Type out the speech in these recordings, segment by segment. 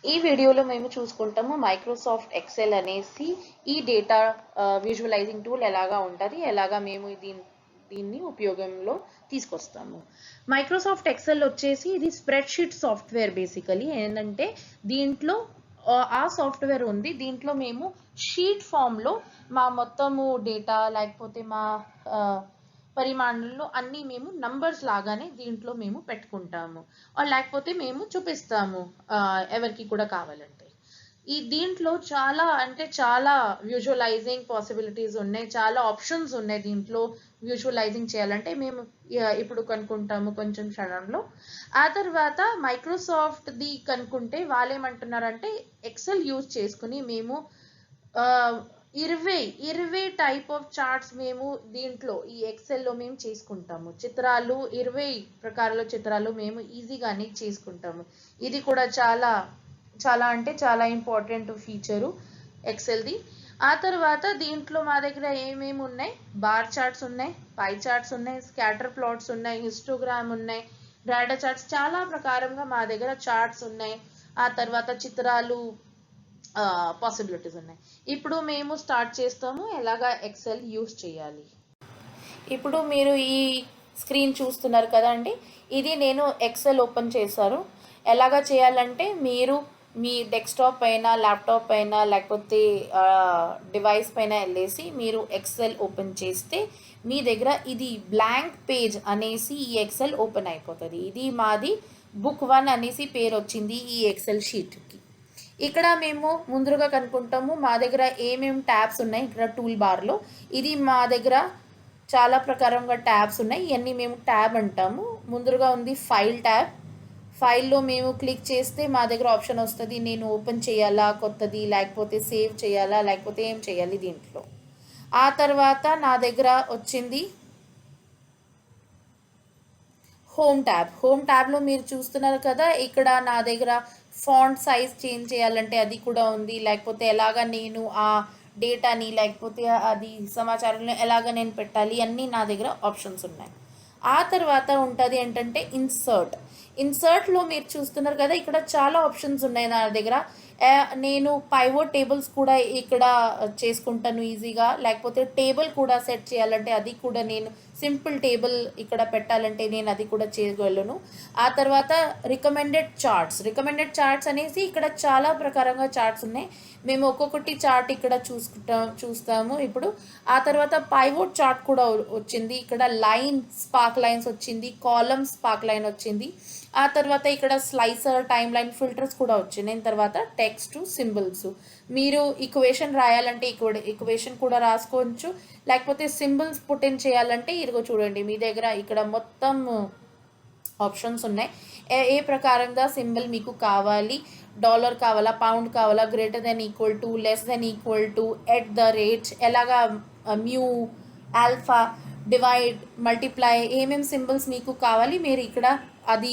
ఈ వీడియోలో మేము చూసుకుంటాము మైక్రోసాఫ్ట్ ఎక్సెల్ అనేసి ఈ డేటా విజువలైజింగ్ టూల్ ఎలాగా ఉంటుంది, ఎలాగా మేము దీన్ని ఉపయోగంలో తీసుకొస్తాము. మైక్రోసాఫ్ట్ ఎక్సెల్ వచ్చేసి ఇది స్ప్రెడ్షీట్ సాఫ్ట్వేర్. బేసికలీ ఏంటంటే దీంట్లో ఆ సాఫ్ట్వేర్ ఉంది. దీంట్లో మేము షీట్ ఫామ్లో మా మొత్తము డేటా లేకపోతే మా పరిమాణంలో అన్నీ మేము నంబర్స్ లాగానే దీంట్లో మేము పెట్టుకుంటాము, లేకపోతే మేము చూపిస్తాము ఎవరికి కూడా కావాలంటే. దీంట్లో చాలా అంటే చాలా విజువలైజింగ్ పాసిబిలిటీస్ ఉన్నాయి, చాలా ఆప్షన్స్ ఉన్నాయి దీంట్లో విజువలైజింగ్ చేయాలంటే. మేము ఇప్పుడు కనుక్కుంటాము కొంచెం క్షణంలో. ఆ తర్వాత మైక్రోసాఫ్ట్ది కనుక్కుంటే వాళ్ళు ఏమంటున్నారంటే ఎక్సెల్ యూజ్ చేసుకుని మేము 20 టైప్ ఆఫ్ చార్ట్స్ మేము దీంట్లో ఈ ఎక్సెల్లో మేము చేసుకుంటాము. చిత్రాలు 20 ప్రకారాల చిత్రాలు మేము ఈజీగానే చేసుకుంటాము. ఇది కూడా చాలా చాలా అంటే చాలా ఇంపార్టెంట్ ఫీచరు ఎక్సెల్ది. ఆ తర్వాత దీంట్లో మా దగ్గర ఏమేమి ఉన్నాయి, బార్ చార్ట్స్ ఉన్నాయి, పై చార్ట్స్ ఉన్నాయి, స్కాటర్ ప్లాట్స్ ఉన్నాయి, హిస్టోగ్రామ్ ఉన్నాయి, డేటా చార్ట్స్, చాలా ప్రకారంగా మా దగ్గర చార్ట్స్ ఉన్నాయి. ఆ తర్వాత చిత్రాలు పాసిబిలిటీస్ ఉన్నాయి. ఇప్పుడు మేము స్టార్ట్ చేస్తాము ఎలాగా ఎక్సెల్ యూస్ చేయాలి. ఇప్పుడు మీరు ఈ స్క్రీన్ చూస్తున్నారు కదండి, ఇది నేను ఎక్సెల్ ఓపెన్ చేశాను. ఎలాగా చేయాలంటే మీరు మీ డెస్క్టాప్ పైన, ల్యాప్టాప్ పైన, లేకపోతే డివైస్ పైన వెళ్ళేసి మీరు ఎక్సెల్ ఓపెన్ చేస్తే మీ దగ్గర ఇది బ్లాంక్ పేజ్ అనేసి ఈ ఎక్సెల్ ఓపెన్ అయిపోతుంది. ఇది మాది బుక్ 1 అనేసి పేరు వచ్చింది ఈ ఎక్సెల్ షీట్కి. ఇక్కడ మేము ముందుగా కనుక్కుంటాము మా దగ్గర ఏమేమి ట్యాబ్స్ ఉన్నాయి. ఇక్కడ టూల్ బార్లో ఇది మా దగ్గర చాలా ప్రకారంగా ట్యాబ్స్ ఉన్నాయి. ఇవన్నీ మేము ట్యాబ్ అంటాము. ముందుగా ఉంది ఫైల్ ట్యాబ్. ఫైల్లో మేము క్లిక్ చేస్తే మా దగ్గర ఆప్షన్ వస్తుంది, నేను ఓపెన్ చేయాలా కొత్తది, లేకపోతే సేవ్ చేయాలా, లేకపోతే ఏం చేయాలి దీంట్లో. ఆ తర్వాత నా దగ్గర వచ్చింది హోమ్ ట్యాబ్. హోమ్ ట్యాబ్లో మీరు చూస్తున్నారు కదా, ఇక్కడ నా దగ్గర ఫాంట్ సైజ్ చేంజ్ చేయాలంటే అది కూడా ఉంది, లేకపోతే ఎలాగ నేను ఆ డేటాని లేకపోతే అది సమాచారంలో ఎలాగ నేను పెట్టాలి అన్నీ నా దగ్గర ఆప్షన్స్ ఉన్నాయి. ఆ తర్వాత ఉంటుంది ఏంటంటే ఇన్సర్ట్లో మీరు చూస్తున్నారు కదా, ఇక్కడ చాలా ఆప్షన్స్ ఉన్నాయి నా దగ్గర. నేను పైవోట్ టేబుల్స్ కూడా ఇక్కడ చేసుకుంటాను ఈజీగా, లేకపోతే టేబుల్ కూడా సెట్ చేయాలంటే అది కూడా నేను సింపుల్ టేబుల్ ఇక్కడ పెట్టాలంటే నేను అది కూడా చేయగలను. ఆ తర్వాత రికమెండెడ్ చార్ట్స్ అనేసి ఇక్కడ చాలా ప్రకారంగా చార్ట్స్ ఉన్నాయి. మేము ఒక్కొక్కటి చార్ట్ ఇక్కడ చూస్తాము ఇప్పుడు. ఆ తర్వాత పైవోట్ చార్ట్ కూడా వచ్చింది. ఇక్కడ స్పార్క్ లైన్స్ వచ్చింది, కాలమ్ స్పార్క్ లైన్ వచ్చింది. ఆ తర్వాత ఇక్కడ స్లైసర్, టైమ్ లైన్, ఫిల్టర్స్ కూడా వచ్చినాయి. తర్వాత టెక్స్ట్, సింబల్స్. మీరు ఈక్వేషన్ రాయాలంటే ఈక్వేషన్ కూడా రాసుకోవచ్చు, లేకపోతే సింబల్స్ పుట్ ఇన్ చేయాలంటే ఇదిగో చూడండి మీ దగ్గర ఇక్కడ మొత్తం ఆప్షన్స్ ఉన్నాయి. ఏ ప్రకారంగా సింబల్ మీకు కావాలి, డాలర్ కావాలా, పౌండ్ కావాలా, greater than equal to, less than equal to, at the rate, ఎలాగా మ్యూ, ఆల్ఫా, డివైడ్, మల్టిప్లై, ఏమేమి సింబల్స్ మీకు కావాలి మీరు ఇక్కడ అది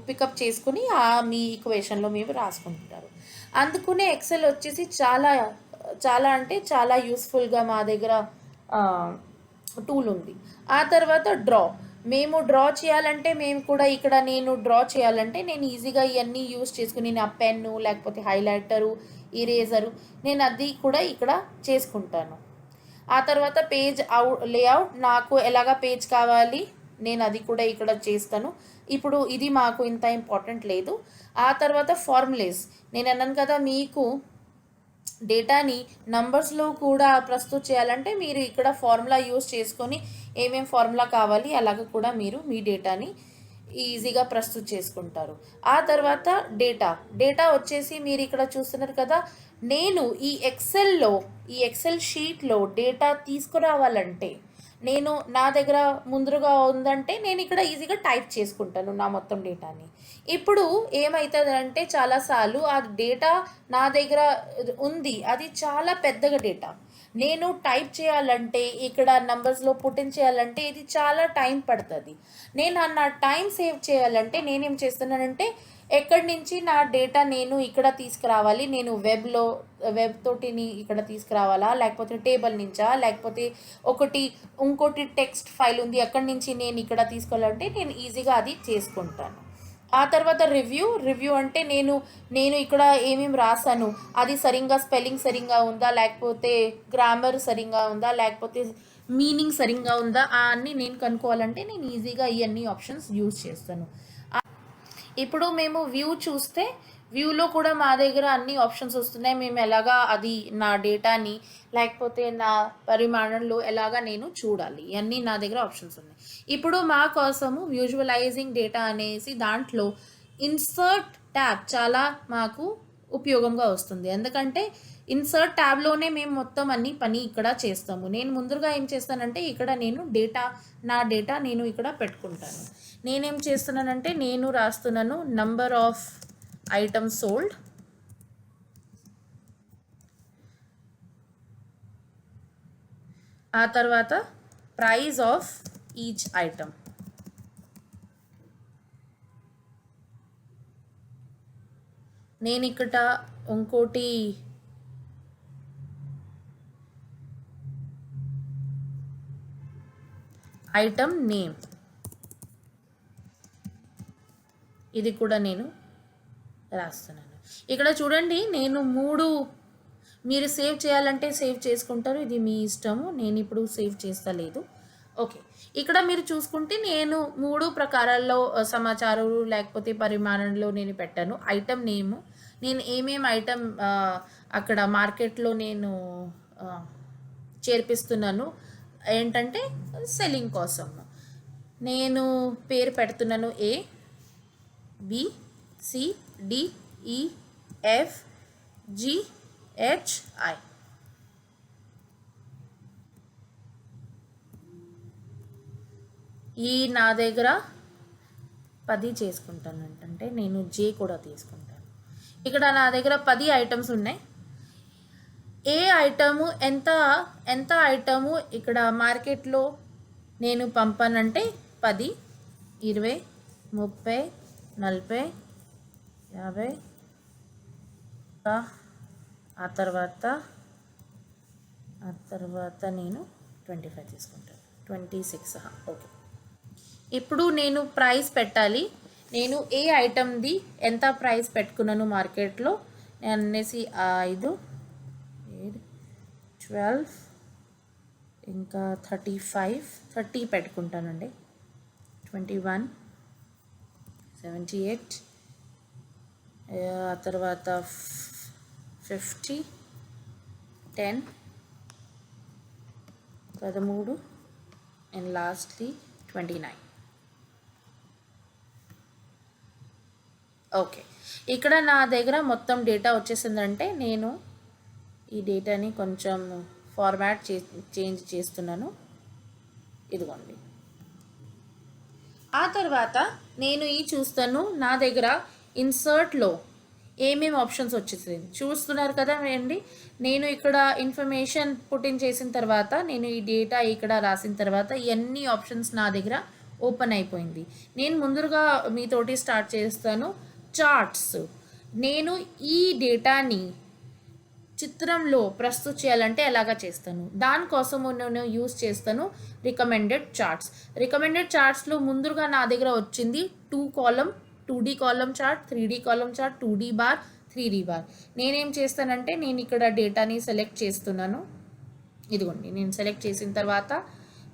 పికప్ చేసుకుని మీ ఈక్వేషన్లో మీరు రాసుకుంటారు. అందుకునే ఎక్సెల్ వచ్చేసి చాలా చాలా అంటే చాలా యూస్ఫుల్గా మా దగ్గర టూల్ ఉంది. ఆ తర్వాత మేము డ్రా చేయాలంటే మేము కూడా ఇక్కడ నేను డ్రా చేయాలంటే నేను ఈజీగా ఇవన్నీ యూస్ చేసుకుని నా పెన్ను లేకపోతే హైలైటరు, ఇరేజరు నేను అది కూడా ఇక్కడ చేసుకుంటాను. ఆ తర్వాత పేజ్ లేఅవుట్, నాకు ఎలాగా పేజ్ కావాలి నేను అది కూడా ఇక్కడ చేస్తాను. ఇప్పుడు ఇది మాకు ఇంత ఇంపార్టెంట్ లేదు. ఆ తర్వాత ఫార్ములేస్, నేను అన్నాను కదా మీకు డేటాని నంబర్స్లో కూడా ప్రస్తుతం చేయాలంటే మీరు ఇక్కడ ఫార్ములా యూస్ చేసుకొని ఏమేమి ఫార్ములా కావాలి అలాగ కూడా మీరు మీ డేటాని ఈజీగా ప్రస్తుతం చేసుకుంటారు. ఆ తర్వాత డేటా వచ్చేసి మీరు ఇక్కడ చూస్తున్నారు కదా, నేను ఈ ఎక్సెల్ షీట్లో డేటా తీసుకురావాలంటే నేను నా దగ్గర ముందుగా ఉందంటే నేను ఇక్కడ ఈజీగా టైప్ చేసుకుంటాను నా మొత్తం డేటాని. ఇప్పుడు ఏమవుతుందంటే చాలాసార్లు ఆ డేటా నా దగ్గర ఉంది, అది చాలా పెద్దగా డేటా, నేను టైప్ చేయాలంటే ఇక్కడ నంబర్స్లో పుట్టిన్ చేయాలంటే ఇది చాలా టైం పడుతుంది. నేను నా టైం సేవ్ చేయాలంటే నేనేం చేస్తున్నానంటే ఎక్కడి నుంచి నా డేటా నేను ఇక్కడ తీసుకురావాలి, నేను వెబ్ తోటిని ఇక్కడ తీసుకురావాలా, లేకపోతే టేబుల్ నుంచా, లేకపోతే ఇంకోటి టెక్స్ట్ ఫైల్ ఉంది అక్కడి నుంచి నేను ఇక్కడ తీసుకోవాలంటే నేను ఈజీగా అది చేసుకుంటాను. ఆ తర్వాత రివ్యూ అంటే నేను ఇక్కడ ఏమేమి రాశాను అది సరిగ్గా స్పెల్లింగ్ సరిగ్గా ఉందా, లేకపోతే గ్రామర్ సరిగ్గా ఉందా, లేకపోతే మీనింగ్ సరిగ్గా ఉందా అన్నీ నేను కనుక్కోవాలంటే నేను ఈజీగా ఈ అన్ని ఆప్షన్స్ యూజ్ చేస్తాను. ఇప్పుడు మేము వ్యూ చూస్తే వ్యూలో కూడా మా దగ్గర అన్ని ఆప్షన్స్ వస్తున్నాయి. మేము ఎలాగా అది నా డేటాని లేకపోతే నా పరిమాణంలో ఎలాగా నేను చూడాలి ఇవన్నీ నా దగ్గర ఆప్షన్స్ ఉన్నాయి. ఇప్పుడు మా కోసము విజువలైజింగ్ డేటా అనేసి దాంట్లో ఇన్సర్ట్ ట్యాబ్ చాలా మాకు ఉపయోగంగా వస్తుంది. ఎందుకంటే ఇన్సర్ట్ ట్యాబ్లోనే మేము మొత్తం అన్ని పని ఇక్కడ చేస్తాము. నేను ముందుగా ఏం చేస్తానంటే ఇక్కడ నేను నా డేటా నేను ఇక్కడ పెట్టుకుంటాను. నేనేం చేస్తున్నానంటే నేను రాస్తున్నాను నంబర్ ఆఫ్ ఐటమ్స్ సోల్డ్, ఆ తర్వాత ప్రైస్ ఆఫ్ ఈచ్ ఐటమ్, నేను ఇక్కడ ఇంకోటి ఐటమ్ నేమ్, ఇది కూడా నేను రాస్తున్నాను. ఇక్కడ చూడండి నేను 3 మీరు సేవ్ చేయాలంటే సేవ్ చేసుకుంటారు, ఇది మీ ఇష్టము. నేను ఇప్పుడు సేవ్ చేస్తలేదు. ఓకే, ఇక్కడ మీరు చూసుకుంటే నేను 3 ప్రకారాల్లో సమాచారం లేకపోతే పరిమాణంలో నేను పెట్టాను. ఐటమ్ నేమ్, నేను ఏమేమి ఐటమ్ అక్కడ మార్కెట్లో నేను చేర్పిస్తున్నాను ఏంటంటే సెల్లింగ్ కోసం నేను పేరు పెడుతున్నాను A B C D E F G H I. ఈ నా దగ్గర 10 చేసుకుంటాను అంటే నేను J కూడా తీసుకుంటాను. ఇక్కడ నా దగ్గర 10 ఐటమ్స్ ఉన్నాయి. ఏ ఐటము ఎంత ఐటము ఇక్కడ మార్కెట్లో నేను పంపానంటే 10 20 30 40 50, ఆ తర్వాత నేను 25 తీసుకుంటాను, 26. ఓకే, ఇప్పుడు నేను ప్రైస్ పెట్టాలి. నేను ఏ ఐటమ్ది ఎంత ప్రైస్ పెట్టుకున్నాను మార్కెట్లో నేను అనేసి 5 8 12 ఇంకా 30 పెట్టుకుంటానండి. 21 78 ఆ తర్వాత 50 10 13 అండ్ లాస్ట్లీ 29. ఓకే, ఇక్కడ నా దగ్గర మొత్తం డేటా వచ్చేసిందంటే నేను ఈ డేటాని కొంచెం ఫార్మాట్ చేంజ్ చేస్తున్నాను. ఇదిగోండి. ఆ తర్వాత నేను చూస్తాను నా దగ్గర ఇన్సర్ట్లో ఏమేమి ఆప్షన్స్ వచ్చేసింది చూస్తున్నారు కదా అండి. నేను ఇక్కడ ఇన్ఫర్మేషన్ పుట్టిన్ చేసిన తర్వాత నేను ఈ డేటా ఇక్కడ రాసిన తర్వాత ఇవన్నీ ఆప్షన్స్ నా దగ్గర ఓపెన్ అయిపోయింది. నేను ముందుగా మీతోటి స్టార్ట్ చేస్తాను చార్ట్స్. నేను ఈ డేటాని చిత్రంలో ప్రస్తుత చేయాలంటే ఎలాగా చేస్తాను, దానికోసము నేను యూజ్ చేస్తాను రికమెండెడ్ చార్ట్స్లో ముందుగా నా దగ్గర వచ్చింది 2 column 2D column chart, 3D column chart, 2D bar, 3D bar. నేనేం చేస్తానంటే నేను ఇక్కడ డేటాని సెలెక్ట్ చేస్తున్నాను. ఇదిగోండి, నేను సెలెక్ట్ చేసిన తర్వాత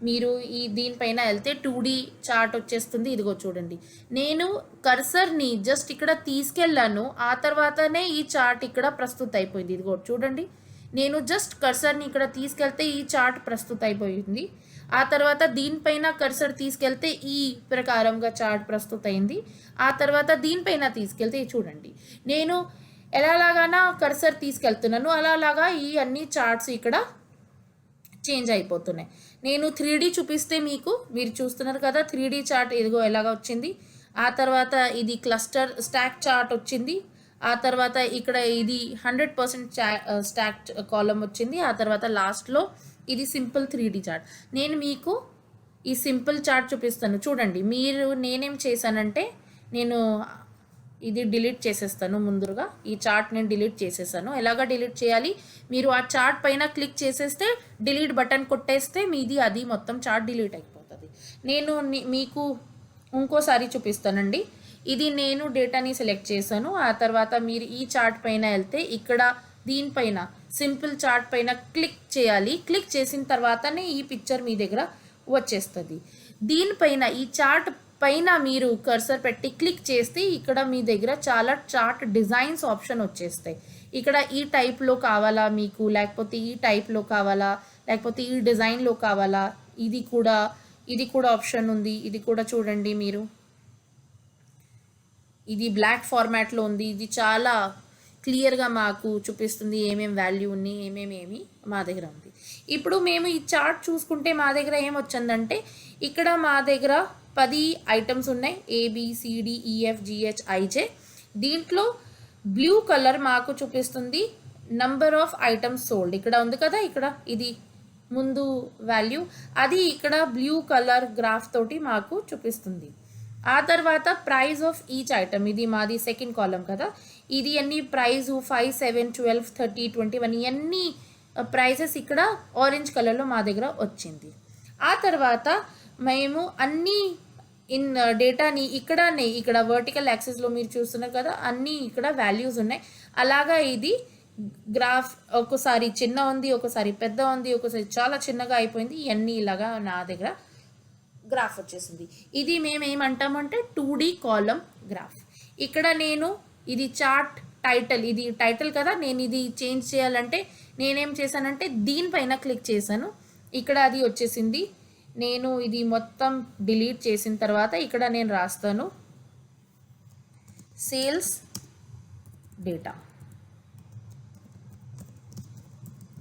మీరు దీనిపైన వెళ్తే 2D చార్ట్ వచ్చేస్తుంది. ఇదిగో చూడండి, నేను కర్సర్ని జస్ట్ ఇక్కడ తీసుకెళ్ళాను, ఆ తర్వాతనే ఈ చార్ట్ ఇక్కడ ప్రస్తుత అయిపోయింది. ఇదిగో చూడండి, నేను జస్ట్ కర్సర్ని ఇక్కడ తీసుకెళ్తే ఈ చార్ట్ ప్రస్తుత అయిపోయింది. ఆ తర్వాత దీనిపైన కర్సర్ తీసుకెళ్తే ఈ ప్రకారంగా చార్ట్ ప్రస్తుత అయింది. ఆ తర్వాత దీనిపైన తీసుకెళ్తే చూడండి, నేను ఎలాగానా కర్సర్ తీసుకెళ్తున్నాను అలాగా ఈ అన్ని చార్ట్స్ ఇక్కడ చేంజ్ అయిపోతున్నాయి. నేను 3D చూపిస్తే మీరు చూస్తున్నారు కదా 3D చార్ట్ ఇదిగో ఎలాగా వచ్చింది. ఆ తర్వాత ఇది క్లస్టర్ స్టాక్ చార్ట్ వచ్చింది. ఆ తర్వాత ఇక్కడ ఇది 100% స్టాక్ కాలమ్ వచ్చింది. ఆ తర్వాత లాస్ట్లో ఇది సింపుల్ 3D చార్ట్. నేను మీకు ఈ సింపుల్ చార్ట్ చూపిస్తాను చూడండి. నేనేం చేశానంటే నేను ఇది డిలీట్ చేసేస్తాను. ముందుగా ఈ చార్ట్ నేను డిలీట్ చేసేసాను. ఎలాగా డిలీట్ చేయాలి, మీరు ఆ చార్ట్ పైన క్లిక్ చేసేస్తే డిలీట్ బటన్ కొట్టేస్తే మీది అది మొత్తం చార్ట్ డిలీట్ అయిపోతుంది. నేను మీకు ఇంకోసారి చూపిస్తానండి. ఇది నేను డేటాని సెలెక్ట్ చేశాను. ఆ తర్వాత మీరు ఈ చార్ట్ పైన వెళ్తే ఇక్కడ దీనిపైన సింపుల్ చార్ట్ పైన క్లిక్ చేయాలి. క్లిక్ చేసిన తర్వాతనే ఈ పిక్చర్ మీ దగ్గర వచ్చేస్తుంది. దీనిపైన ఈ చార్ట్ పైన మీరు కర్సర్ పెట్టి క్లిక్ చేస్తే ఇక్కడ మీ దగ్గర చాలా చార్ట్ డిజైన్స్ ఆప్షన్ వచ్చేస్తాయి. ఇక్కడ ఈ టైప్లో కావాలా మీకు, లేకపోతే ఈ టైప్లో కావాలా, లేకపోతే ఈ డిజైన్లో కావాలా, ఇది కూడా ఆప్షన్ ఉంది. ఇది కూడా చూడండి మీరు, ఇది బ్లాక్ ఫార్మాట్లో ఉంది. ఇది చాలా క్లియర్గా మాకు చూపిస్తుంది ఏమేమి వాల్యూ ఉన్నాయి, ఏమేమి మా దగ్గర ఉంది. ఇప్పుడు మేము ఈ చార్ట్ చూసుకుంటే మా దగ్గర ఏమొచ్చిందంటే ఇక్కడ మా దగ్గర 10 ఐటమ్స్ ఉన్నాయి, ABCDEFGHIJ. దీంట్లో బ్లూ కలర్ మాకు చూపిస్తుంది నంబర్ ఆఫ్ ఐటమ్స్ సోల్డ్. ఇక్కడ ఉంది కదా, ఇక్కడ ఇది ముందు వాల్యూ, అది ఇక్కడ బ్లూ కలర్ గ్రాఫ్ తోటి మాకు చూపిస్తుంది. ఆ తర్వాత ప్రైస్ ఆఫ్ ఈచ్ ఐటమ్, ఇది మాది సెకండ్ కాలం కదా, ఇది అన్ని ప్రైస్ 5, 7, 12, 30, 21 ఇవన్నీ ప్రైసెస్ ఇక్కడ ఆరెంజ్ కలర్లో మా దగ్గర వచ్చింది. ఆ తర్వాత మేము అన్ని డేటాని ఇక్కడ వర్టికల్ యాక్సిస్లో మీరు చూస్తున్నారు కదా, అన్నీ ఇక్కడ వాల్యూస్ ఉన్నాయి. అలాగా ఇది గ్రాఫ్ ఒకసారి చిన్న ఉంది, ఒకసారి పెద్ద ఉంది, ఒకసారి చాలా చిన్నగా అయిపోయింది. ఇవన్నీ ఇలాగా నా దగ్గర గ్రాఫ్ వచ్చేసింది. ఇది మేము ఏమంటామంటే 2D కాలం గ్రాఫ్. ఇక్కడ నేను ఇది చార్ట్ టైటిల్, ఇది టైటిల్ కదా, నేను ఇది చేంజ్ చేయాలంటే నేనేం చేశానంటే దీనిపైన క్లిక్ చేశాను, ఇక్కడ అది వచ్చేసింది. నేను ఇది మొత్తం డిలీట్ చేసిన తర్వాత ఇక్కడ నేను రాస్తాను సేల్స్ డేటా.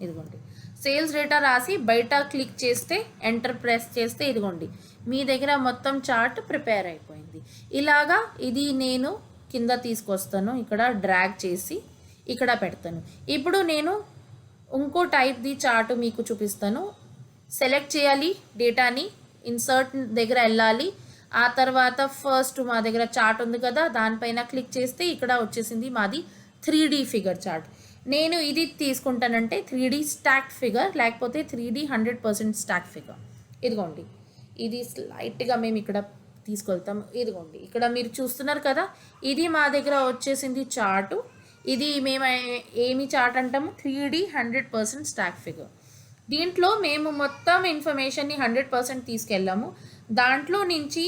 ఇదిగోండి సేల్స్ డేటా రాసి బయట క్లిక్ చేస్తే ఎంటర్ ప్రెస్ చేస్తే ఇదిగోండి మీ దగ్గర మొత్తం చార్ట్ ప్రిపేర్ అయిపోయింది. ఇలాగా ఇది నేను కింద తీసుకొస్తాను, ఇక్కడ డ్రాగ్ చేసి ఇక్కడ పెడతాను. ఇప్పుడు నేను ఇంకో టైప్ది చార్ట్ మీకు చూపిస్తాను. సెలెక్ట్ చేయాలి డేటాని, ఇన్సర్ట్ దగ్గర వెళ్ళాలి. ఆ తర్వాత ఫస్ట్ మా దగ్గర చార్ట్ ఉంది కదా, దానిపైన క్లిక్ చేస్తే ఇక్కడ వచ్చేసింది మాది 3D ఫిగర్ చార్ట్. నేను ఇది తీసుకుంటానంటే 3D స్టాక్డ్ ఫిగర్, లేకపోతే 3D 100% స్టాక్ ఫిగర్. ఇదిగోండి ఇది స్లైట్గా మేము ఇక్కడ తీసుకెళ్తాము. ఇదిగోండి ఇక్కడ మీరు చూస్తున్నారు కదా, ఇది మా దగ్గర వచ్చేసింది చార్టు. ఇది మేము ఏమి చార్ట్ అంటాము, 3D 100% స్టాక్ ఫిగర్. దీంట్లో మేము మొత్తం ఇన్ఫర్మేషన్ని 100% తీసుకెళ్ళాము. దాంట్లో నుంచి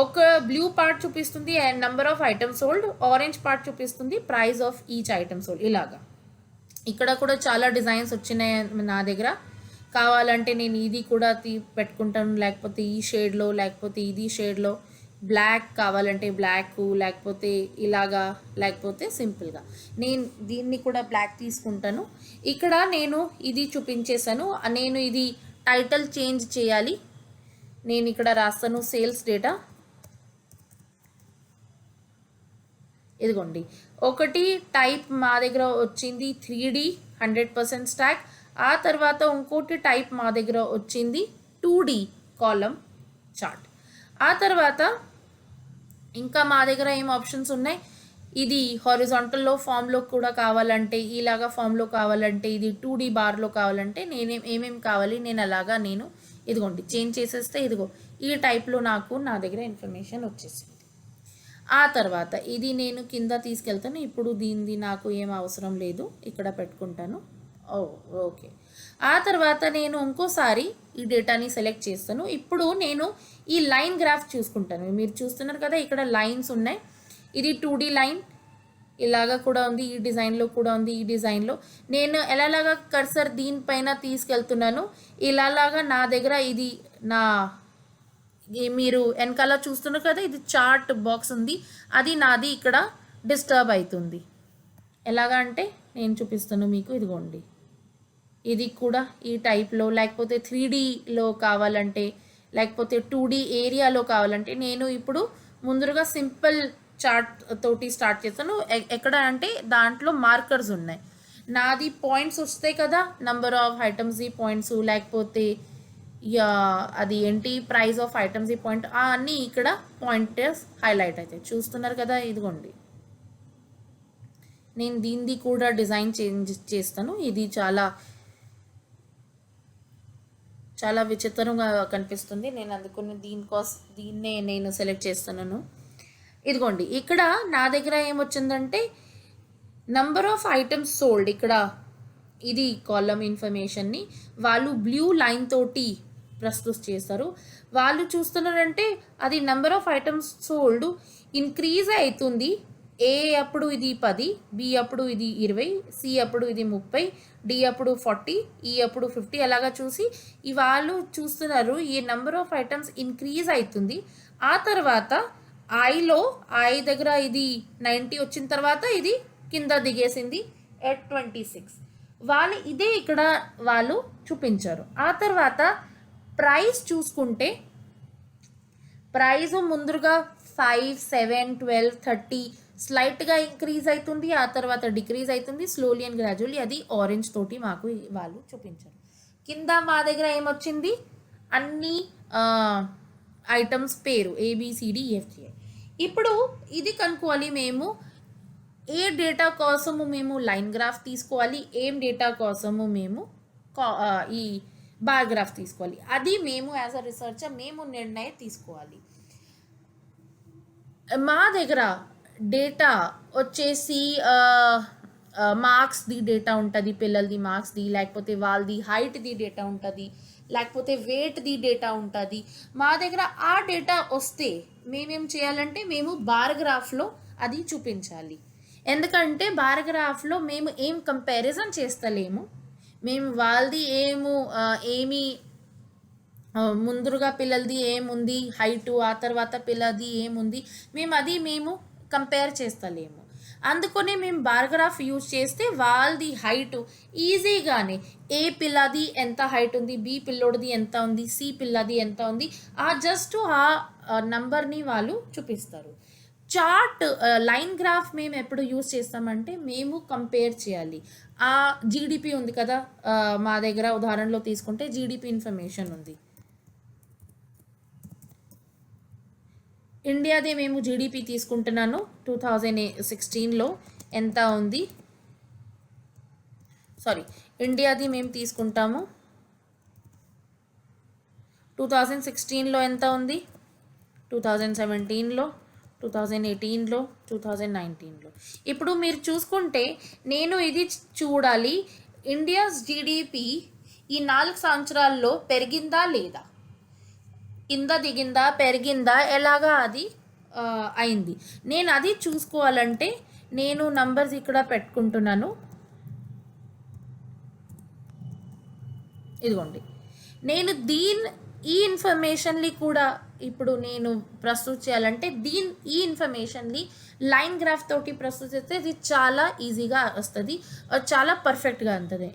ఒక బ్లూ పార్ట్ చూపిస్తుంది number of items sold, orange part చూపిస్తుంది price of each item sold. ఇలాగా ఇక్కడ కూడా చాలా డిజైన్స్ వచ్చినాయి నా దగ్గర. కావాలంటే నేను ఇది కూడా పెట్టుకుంటాను, లేకపోతే ఈ షేడ్లో, లేకపోతే ఇది షేడ్లో, బ్లాక్ కావాలంటే బ్లాక్, లేకపోతే ఇలాగా, లేకపోతే సింపుల్గా. నేను దీన్ని కూడా బ్లాక్ తీసుకుంటాను. ఇక్కడ నేను ఇది చూపించేశాను. నేను ఇది టైటిల్ చేంజ్ చేయాలి. నేను ఇక్కడ రాస్తాను సేల్స్ డేటా. ఇదిగోండి ఒకటి టైప్ మా దగ్గర వచ్చింది 3D 100% స్టాక్. ఆ తర్వాత ఇంకోటి టైప్ మా దగ్గర వచ్చింది 2D కాలం చార్ట్. ఆ తర్వాత ఇంకా మా దగ్గర ఏం ఆప్షన్స్ ఉన్నాయి, ఇది హారిజాంటల్లో ఫామ్లో కూడా కావాలంటే, ఇలాగా ఫామ్లో కావాలంటే, ఇది 2D బార్లో కావాలంటే ఏమేమి కావాలి నేను ఇదిగోండి చేంజ్ చేసేస్తే ఇదిగో ఈ టైప్లో నా దగ్గర ఇన్ఫర్మేషన్ వచ్చేసింది. ఆ తర్వాత ఇది నేను కింద తీసుకెళ్తాను. ఇప్పుడు దీనిది నాకు ఏం అవసరం లేదు, ఇక్కడ పెట్టుకుంటాను. ఓకే. ఆ తర్వాత నేను ఇంకోసారి ఈ డేటాని సెలెక్ట్ చేస్తాను. ఇప్పుడు నేను ఈ లైన్ గ్రాఫ్ చూసుకుంటాను. మీరు చూస్తున్నారు కదా, ఇక్కడ లైన్స్ ఉన్నాయి. ఇది 2D లైన్ ఇలాగా కూడా ఉంది, ఈ డిజైన్లో కూడా ఉంది. ఈ డిజైన్లో నేను ఎలాగా కర్సర్ దీనిపైన తీసుకెళ్తున్నాను, ఇలాగా నా దగ్గర ఇది మీరు వెనకాల చూస్తున్నారు కదా, ఇది చార్ట్ బాక్స్ ఉంది, అది నాది ఇక్కడ డిస్టర్బ్ అవుతుంది. ఎలాగా అంటే నేను చూపిస్తాను మీకు. ఇదిగోండి ఇది కూడా ఈ టైప్లో, లేకపోతే 3Dలో కావాలంటే, లేకపోతే 2D ఏరియాలో కావాలంటే, నేను ఇప్పుడు ముందుగా సింపుల్ చార్ట్ తోటి స్టార్ట్ చేస్తాను. ఎక్కడ అంటే దాంట్లో మార్కర్స్ ఉన్నాయి. నాది పాయింట్స్ వస్తాయి కదా, నంబర్ ఆఫ్ ఐటమ్స్ ఈ పాయింట్స్, లేకపోతే అది ఏంటి ప్రైస్ ఆఫ్ ఐటమ్స్ ఈ పాయింట్, అన్నీ ఇక్కడ పాయింటర్స్ హైలైట్ అవుతాయి. చూస్తున్నారు కదా, ఇదిగోండి నేను దీనిది కూడా డిజైన్ చేంజ్ చేస్తాను. ఇది చాలా చాలా విచిత్రంగా కనిపిస్తుంది. నేను అందుకుని దీన్నే నేను సెలెక్ట్ చేస్తున్నాను. ఇదిగోండి ఇక్కడ నా దగ్గర ఏమొచ్చిందంటే నంబర్ ఆఫ్ ఐటమ్స్ సోల్డ్. ఇక్కడ ఇది కాలమ్ ఇన్ఫర్మేషన్ని వాళ్ళు బ్లూ లైన్ తోటి ప్రస్తుతం చేస్తారు. వాళ్ళు చూస్తున్నారంటే అది number of items sold increase అవుతుంది. ఏ అప్పుడు ఇది 10, బి అప్పుడు ఇది 20, సి అప్పుడు ఇది 30, డి అప్పుడు 40, ఈ అప్పుడు 50 అలాగా చూసి వాళ్ళు చూస్తున్నారు ఈ నెంబర్ ఆఫ్ ఐటమ్స్ ఇంక్రీజ్ అవుతుంది. ఆ తర్వాత ఐ దగ్గర ఇది 90 వచ్చిన తర్వాత ఇది కింద దిగేసింది ఎట్ 26. వాళ్ళు ఇదే ఇక్కడ వాళ్ళు చూపించారు. ఆ తర్వాత ప్రైస్ చూసుకుంటే ప్రైస్ ముందుగా 5, 7, 12, 30 స్లైట్గా ఇంక్రీజ్ అవుతుంది. ఆ తర్వాత డిక్రీజ్ అవుతుంది స్లోలీ అండ్ గ్రాడ్యువల్లీ. అది ఆరెంజ్ తోటి మాకు వాళ్ళు చూపించారు. కింద మా దగ్గర ఏమొచ్చింది అన్ని ఐటమ్స్ పేరు ABCDEFGI. ఇప్పుడు ఇది కనుక్కోవాలి మేము ఏ డేటా కోసము మేము లైన్ గ్రాఫ్ తీసుకోవాలి, ఏం డేటా కోసము మేము ఈ బార్ గ్రాఫ్ తీసుకోవాలి. అది మేము యాజ్ అ రీసెర్చర్ మేము నిర్ణయం తీసుకోవాలి. మా దగ్గర డేటా వచ్చేసి మార్క్స్ది డేటా ఉంటుంది, పిల్లలది మార్క్స్ది, లేకపోతే వాళ్ళది హైట్ది డేటా ఉంటుంది, లేకపోతే వెయిట్ది డేటా ఉంటుంది. మా దగ్గర ఆ డేటా వస్తే మేమేం చేయాలంటే మేము బార్ గ్రాఫ్లో అది చూపించాలి. ఎందుకంటే బార్ గ్రాఫ్లో మేము ఏం కంపారిజన్ చేస్తలేము. మేము వాళ్ళది ఏమి ముందుగా పిల్లలది ఏముంది హైటు, ఆ తర్వాత పిల్లది ఏముంది మేము కంపేర్ చేస్తలేము. అందుకనే మేము బార్ గ్రాఫ్ యూజ్ చేస్తే వాళ్ళది హైటు ఈజీగానే ఏ పిల్లది ఎంత హైట్ ఉంది, బి పిల్లోడిది ఎంత ఉంది, సి పిల్లది ఎంత ఉంది జస్ట్ ఆ నంబర్ని వాళ్ళు చూపిస్తారు. చార్ట్ లైన్ గ్రాఫ్ మేము ఎప్పుడు యూజ్ చేస్తామంటే మేము కంపేర్ చేయాలి. ఆ జీడిపి ఉంది కదా, మా దగ్గర ఉదాహరణలో తీసుకుంటే జీడిపి ఇన్ఫర్మేషన్ ఉంది. ఇండియాదే మేము జీడిపి తీసుకుంటున్నాను 2016లో ఎంత ఉంది, ఇండియాది మేము తీసుకుంటాము 2016లో ఎంత ఉంది, 2017లో, 2018లో, 2019లో. ఇప్పుడు మీరు చూసుకుంటే నేను ఇది చూడాలి ఇండియాస్ జీడిపి ఈ 4 సంవత్సరాల్లో పెరిగిందా లేదా, కింద దిగిందా పెరిగిందా ఎలాగా అది అయింది. నేను అది చూసుకోవాలంటే నేను నంబర్స్ ఇక్కడ పెట్టుకుంటున్నాను. ఇదిగోండి నేను ఈ ఇన్ఫర్మేషన్ని కూడా ఇప్పుడు నేను ప్రస్తుతం చేయాలంటే ఈ ఇన్ఫర్మేషన్ని లైన్ గ్రాఫ్ తోటి ప్రస్తుతం చేస్తే ఇది చాలా ఈజీగా వస్తుంది, చాలా పర్ఫెక్ట్గా ఉంటుంది.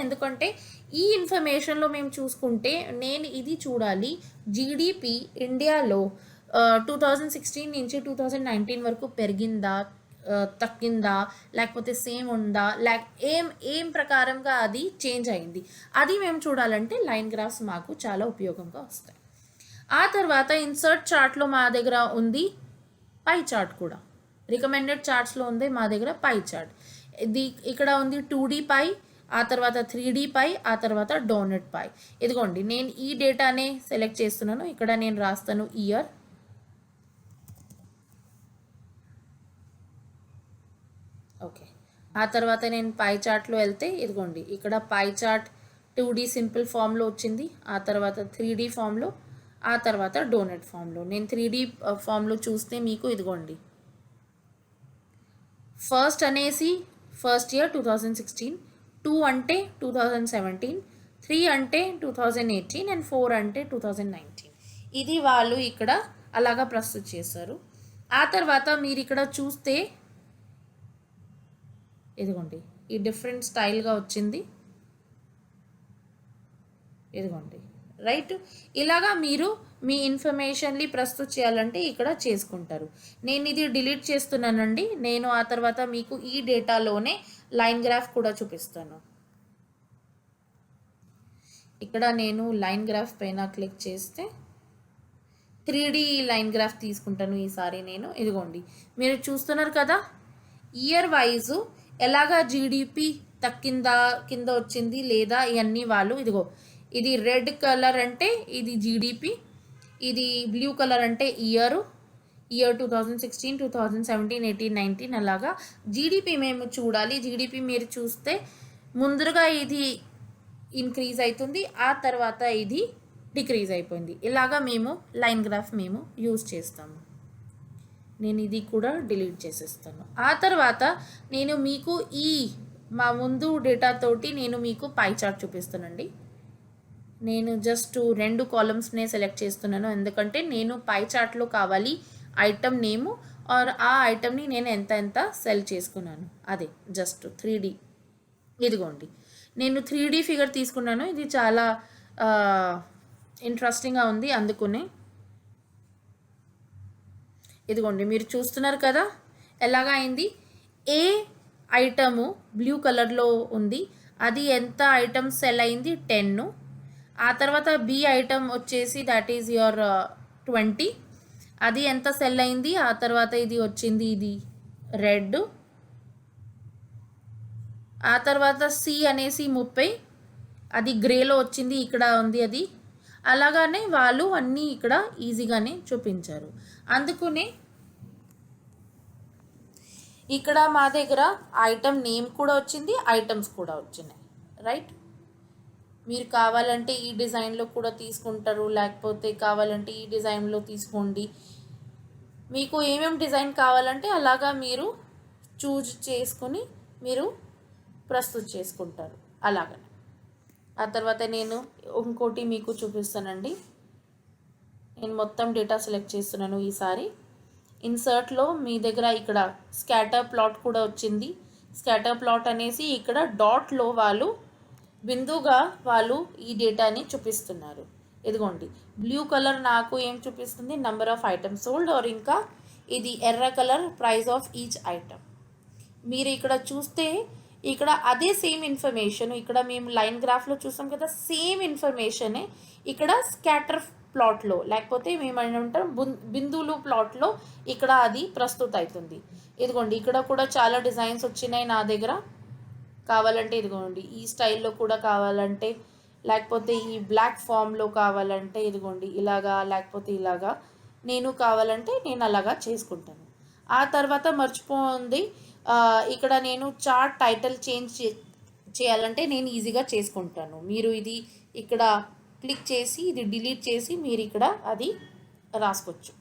ఎందుకంటే ఈ ఇన్ఫర్మేషన్లో మేము చూసుకుంటే నేను ఇది చూడాలి జీడిపి ఇండియాలో 2016 నుంచి 2019 వరకు పెరిగిందా, తగ్గిందా, లేకపోతే సేమ్ ఉందా, ఏం ప్రకారంగా అది చేంజ్ అయింది. అది మేము చూడాలంటే లైన్ గ్రాఫ్స్ మాకు చాలా ఉపయోగంగా వస్తాయి. ఆ తర్వాత ఇన్సర్ట్ చార్ట్లో మా దగ్గర ఉంది పై చార్ట్ కూడా, రికమెండెడ్ చార్ట్స్లో ఉంది మా దగ్గర పై చార్ట్. ఇది ఇక్కడ ఉంది 2D పై, ఆ తర్వాత 3D పై, ఆ తర్వాత డోనట్ పై. ఇదిగోండి నేను ఈ డేటానే సెలెక్ట్ చేస్తున్నాను. ఇక్కడ నేను రాస్తాను ఇయర్. ఓకే, ఆ తర్వాత నేను పై చార్ట్లో వెళ్తే ఇదిగోండి ఇక్కడ పై చార్ట్ 2D సింపుల్ ఫామ్లో వచ్చింది, ఆ తర్వాత 3D ఫామ్లో, ఆ తర్వాత డోనట్ ఫామ్లో. నేను 3D ఫామ్లో చూస్తే మీకు ఇదిగోండి ఫస్ట్ అనేసి ఫస్ట్ ఇయర్ 2016, 2 అంటే 2017, 3 అంటే 2018 అండ్ 4 అంటే 2019. ఇది వాళ్ళు ఇక్కడ అలాగా ప్రస్తుతం చేశారు. ఆ తర్వాత మీరు ఇక్కడ చూస్తే ఇదిగోండి ఈ డిఫరెంట్ స్టైల్గా వచ్చింది. ఇదిగోండి రైట్. ఇలాగా మీరు మీ ఇన్ఫర్మేషన్ని ప్రస్తుతం చేయాలంటే ఇక్కడ చేసుకుంటారు. నేను ఇది డిలీట్ చేస్తున్నానండి. నేను ఆ తర్వాత మీకు ఈ డేటాలోనే లైన్ గ్రాఫ్ కూడా చూపిస్తాను. ఇక్కడ నేను లైన్ గ్రాఫ్ పైన క్లిక్ చేస్తే 3D లైన్ గ్రాఫ్ తీసుకుంటాను ఈసారి నేను. ఇదిగోండి మీరు చూస్తున్నారు కదా ఇయర్ వైజు ఎలాగా జీడిపి తగ్గిందా కింద వచ్చింది లేదా ఇవన్నీ వాళ్ళు ఇదిగో ఇది రెడ్ కలర్ అంటే ఇది జీడిపి, ఇది బ్లూ కలర్ అంటే ఇయరు, ఇయర్ 2016, 2017, 18, 19 అలాగా జీడిపి మేము చూడాలి. జీడిపి మీరు చూస్తే ముందుగా ఇది ఇంక్రీజ్ అవుతుంది, ఆ తర్వాత ఇది డిక్రీజ్ అయిపోయింది. ఇలాగా మేము లైన్ గ్రాఫ్ మేము యూజ్ చేస్తాము. నేను ఇది కూడా డిలీట్ చేసేస్తాను. ఆ తర్వాత నేను మీకు మా ముందు డేటాతోటి నేను మీకు పై చార్ట్ చూపిస్తానండి. నేను జస్ట్ 2 కాలమ్స్నే సెలెక్ట్ చేస్తున్నాను, ఎందుకంటే నేను పై చార్ట్లో కావాలి ఐటమ్ నేము ఆర్ ఆ ఐటమ్ని నేను ఎంత సెల్ చేసుకున్నాను, అదే జస్ట్ 3D. ఇదిగోండి, నేను 3D ఫిగర్ తీసుకున్నాను. ఇది చాలా ఇంట్రెస్టింగ్గా ఉంది, అందుకునే ఇదిగోండి మీరు చూస్తున్నారు కదా ఎలాగా అయింది. ఏ ఐటము బ్లూ కలర్లో ఉంది, అది ఎంత ఐటమ్ సెల్ అయింది 10. ఆ తర్వాత బి ఐటమ్ వచ్చేసి దట్ ఈజ్ యువర్ 20, అది ఎంత సెల్ అయింది. ఆ తర్వాత ఇది వచ్చింది, ఇది రెడ్. ఆ తర్వాత సి అనేసి 30, అది గ్రేలో వచ్చింది, ఇక్కడ ఉంది అది. అలాగానే వాళ్ళు అన్నీ ఇక్కడ ఈజీగానే చూపించారు. అందుకనే ఇక్కడ మా దగ్గర ఐటమ్ నేమ్ కూడా వచ్చింది, ఐటమ్స్ కూడా వచ్చినాయి, రైట్. మీరు కావాలంటే ఈ డిజైన్లో కూడా తీసుకుంటారు, లేకపోతే కావాలంటే ఈ డిజైన్లో తీసుకోండి. మీకు ఏమేమి డిజైన్ కావాలంటే అలాగా మీరు చూజ్ చేసుకొని మీరు ప్రస్తుతం చేసుకుంటారు అలాగనే. ఆ తర్వాత నేను ఇంకోటి మీకు చూపిస్తానండి. నేను మొత్తం డేటా సెలెక్ట్ చేస్తున్నాను ఈసారి. ఇన్సర్ట్లో మీ దగ్గర ఇక్కడ స్కాటర్ ప్లాట్ కూడా వచ్చింది. స్కాటర్ ప్లాట్ అనేసి ఇక్కడ డాట్లో వాళ్ళు బిందుగా వాళ్ళు ఈ డేటాని చూపిస్తున్నారు. ఇదిగోండి, బ్లూ కలర్ నాకు ఏం చూపిస్తుంది, number of items sold, or ఇంకా ఇది ఎర్ర colour price of each item. మీరు ఇక్కడ చూస్తే ఇక్కడ అదే సేమ్ ఇన్ఫర్మేషన్ ఇక్కడ మేము లైన్ గ్రాఫ్లో చూసాం కదా, సేమ్ ఇన్ఫర్మేషనే ఇక్కడ స్కాటర్ ప్లాట్లో లేకపోతే మేము ఏమంటాం బిందువులు ప్లాట్లో ఇక్కడ అది ప్రస్తుతం అవుతుంది. ఇదిగోండి, ఇక్కడ కూడా చాలా డిజైన్స్ వచ్చినాయి నా దగ్గర. కావాలంటే ఇదిగోండి ఈ స్టైల్లో కూడా కావాలంటే, లేకపోతే ఈ బ్లాక్ ఫామ్లో కావాలంటే ఇదిగోండి ఇలాగా, లేకపోతే ఇలాగా నేను కావాలంటే నేను అలాగా చేసుకుంటాను. ఆ తర్వాత మర్చిపోయింది, ఇక్కడ నేను చార్ట్ టైటిల్ చేంజ్ చేయాలంటే నేను ఈజీగా చేసుకుంటాను. మీరు ఇది ఇక్కడ క్లిక్ చేసి ఇది డిలీట్ చేసి మీరు ఇక్కడ అది రాసుకోవచ్చు.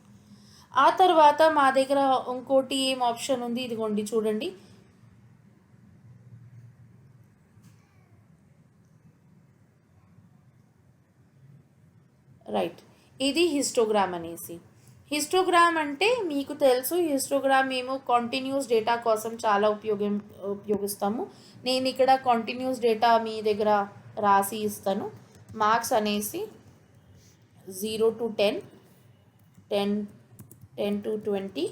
ఆ తర్వాత మా దగ్గర ఇంకోటి ఏం ఆప్షన్ ఉంది, ఇదిగోండి చూడండి. రైట్, ఇది హిస్టోగ్రామ్ అనేసి. హిస్టోగ్రామ్ అంటే మీకు తెలుసు, హిస్టోగ్రామ్ మేము కంటిన్యూస్ డేటా కోసం చాలా ఉపయోగిస్తాము. నేను ఇక్కడ కంటిన్యూస్ డేటా మీ దగ్గర రాసి ఇస్తాను. మార్క్స్ అనేసి 0 to 10, 10 to 20,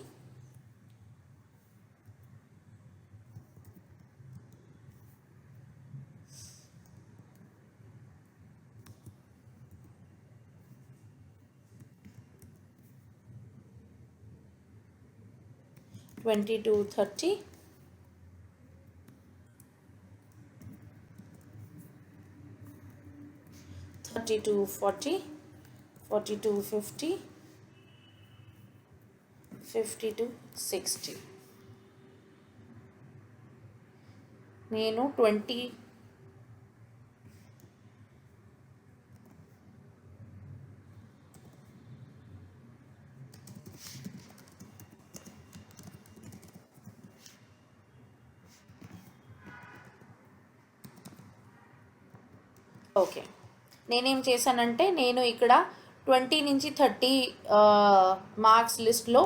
20 to 30, 30 to 40, 40 to 50, 50 to 60. నేను 20 ఓకే, నేనేం చేశానంటే నేను ఇక్కడ 20 నుంచి 30 మార్క్స్ లిస్ట్లో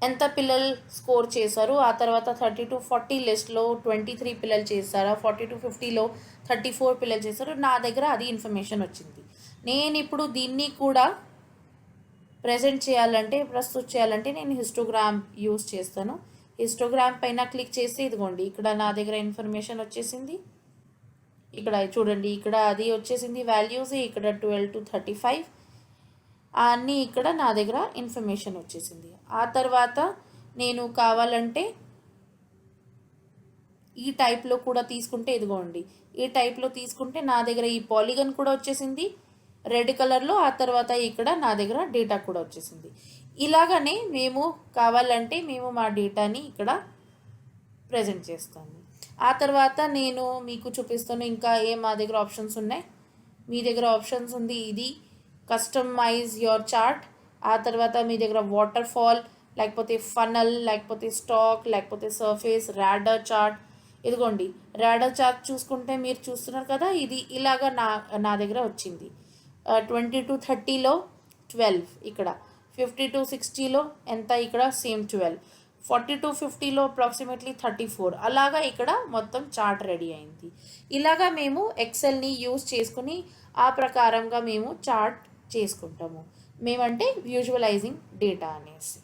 ఎంత పిల్లలు స్కోర్ చేశారు, ఆ తర్వాత 30 to 40 లిస్ట్లో 23 పిల్లలు చేశారా, 40 to 50లో 34 పిల్లలు చేశారు. నా దగ్గర అది ఇన్ఫర్మేషన్ వచ్చింది. నేను ఇప్పుడు దీన్ని కూడా ప్రస్తుతం చేయాలంటే నేను హిస్టోగ్రామ్ యూస్ చేస్తాను. హిస్టోగ్రామ్ పైన క్లిక్ చేసి ఇదిగోండి ఇక్కడ నా దగ్గర ఇన్ఫర్మేషన్ వచ్చేసింది. ఇక్కడ చూడండి, ఇక్కడ అది వచ్చేసింది వాల్యూస్, ఇక్కడ 12 to 35 అన్నీ ఇక్కడ నా దగ్గర ఇన్ఫర్మేషన్ వచ్చేసింది. ఆ తర్వాత నేను కావాలంటే ఈ టైప్లో కూడా తీసుకుంటే ఇదిగోండి, ఈ టైప్లో తీసుకుంటే నా దగ్గర ఈ పాలిగన్ కూడా వచ్చేసింది రెడ్ కలర్లో. ఆ తర్వాత ఇక్కడ నా దగ్గర డేటా కూడా వచ్చేసింది. ఇలాగనే మేము కావాలంటే మేము మా డేటాని ఇక్కడ ప్రజెంట్ చేస్తాము. ఆ తర్వాత నేను మీకు చూపిస్తాను ఇంకా మా దగ్గర ఆప్షన్స్ ఉన్నాయి. మీ దగ్గర ఆప్షన్స్ ఉంది ఇది కస్టమైజ్ యువర్ చార్ట్. ఆ తర్వాత మీ దగ్గర వాటర్ ఫాల్, లేకపోతే ఫనల్, లేకపోతే స్టాక్, లేకపోతే సర్ఫేస్, రాడర్ చార్ట్. ఇదిగోండి రాడర్ చార్ట్ చూసుకుంటే మీరు చూస్తున్నారు కదా, ఇది ఇలాగా నా దగ్గర వచ్చింది. 20 to 30లో 12, ఇక్కడ 50 to 60లో ఎంత, ఇక్కడ సేమ్ 12, 40 to 50లో అప్రాక్సిమేట్లీ 34, అలాగా ఇక్కడ మొత్తం చార్ట్ రెడీ అయింది. ఇలాగా మేము ఎక్సెల్ని యూజ్ చేసుకుని ఆ ప్రకారంగా మేము చార్ట్ చేసుకుంటాము. మేమంటే విజువలైజింగ్ డేటా అనేసి.